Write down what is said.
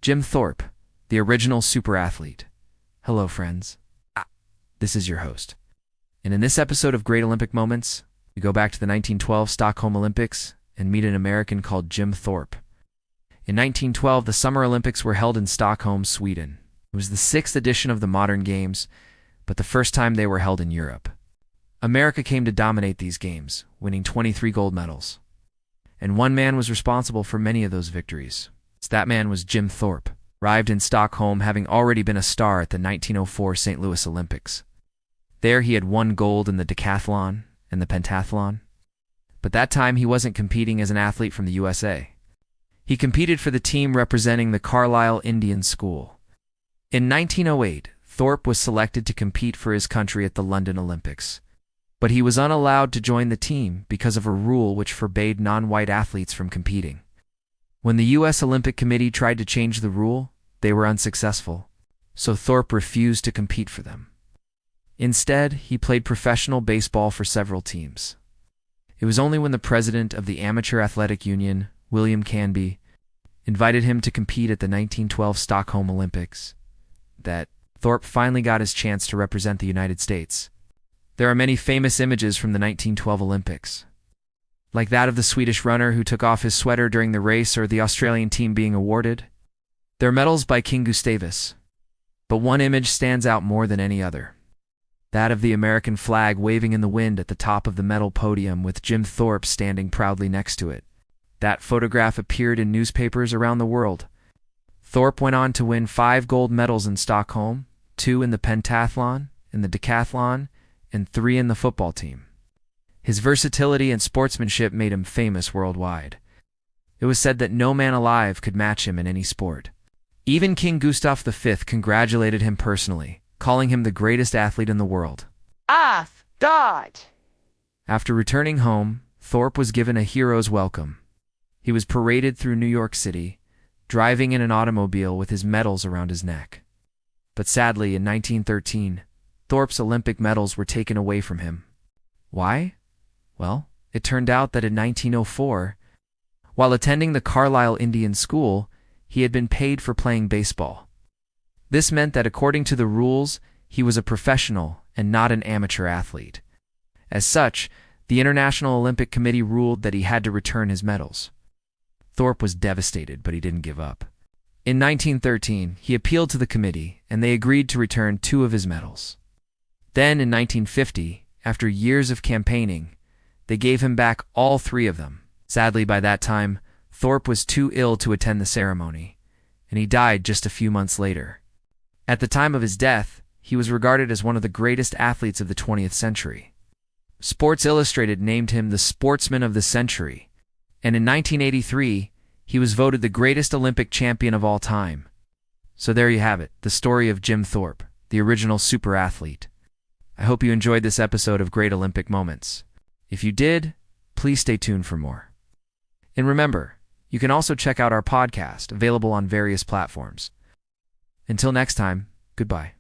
Jim Thorpe, the original super athlete. Hello, friends. This is your host. And in this episode of Great Olympic Moments, we go back to the 1912 Stockholm Olympics and meet an American called Jim Thorpe. In 1912, the Summer Olympics were held in Stockholm, Sweden. It was the sixth edition of the modern games, but the first time they were held in Europe. America came to dominate these games, winning 23 gold medals. And one man was responsible for many of those victories. That man was Jim Thorpe, arrived in Stockholm having already been a star at the 1904 St. Louis Olympics. There he had won gold in the decathlon and the pentathlon. But that time he wasn't competing as an athlete from the USA. He competed for the team representing the Carlisle Indian School. In 1908, Thorpe was selected to compete for his country at the London Olympics. But he was unallowed to join the team because of a rule which forbade non-white athletes from competing. When the U.S. Olympic Committee tried to change the rule, they were unsuccessful, so Thorpe refused to compete for them. Instead, he played professional baseball for several teams. It was only when the president of the Amateur Athletic Union, William Canby, invited him to compete at the 1912 Stockholm Olympics that Thorpe finally got his chance to represent the United States. There are many famous images from the 1912 Olympics, like that of the Swedish runner who took off his sweater during the race or the Australian team being awarded. They're medals by King Gustavus, but one image stands out more than any other. That of the American flag waving in the wind at the top of the medal podium with Jim Thorpe standing proudly next to it. That photograph appeared in newspapers around the world. Thorpe went on to win 5 gold medals in Stockholm, 2 in the pentathlon, in the decathlon, and 3 in the football team. His versatility and sportsmanship made him famous worldwide. It was said that no man alive could match him in any sport. Even King Gustav V congratulated him personally, calling him the greatest athlete in the world. God. After returning home, Thorpe was given a hero's welcome. He was paraded through New York City, driving in an automobile with his medals around his neck. But sadly, in 1913, Thorpe's Olympic medals were taken away from him. Why? Well, it turned out that in 1904, while attending the Carlisle Indian School, he had been paid for playing baseball. This meant that according to the rules, he was a professional and not an amateur athlete. As such, the International Olympic Committee ruled that he had to return his medals. Thorpe was devastated, but he didn't give up. In 1913, he appealed to the committee, and they agreed to return 2 of his medals. Then, in 1950, after years of campaigning, they gave him back all 3 of them. Sadly, by that time, Thorpe was too ill to attend the ceremony, and he died just a few months later. At the time of his death, he was regarded as one of the greatest athletes of the 20th century. Sports Illustrated named him the Sportsman of the Century, and in 1983, he was voted the greatest Olympic champion of all time. So there you have it, the story of Jim Thorpe, the original super athlete. I hope you enjoyed this episode of Great Olympic Moments. If you did, please stay tuned for more. And remember, you can also check out our podcast, available on various platforms. Until next time, goodbye.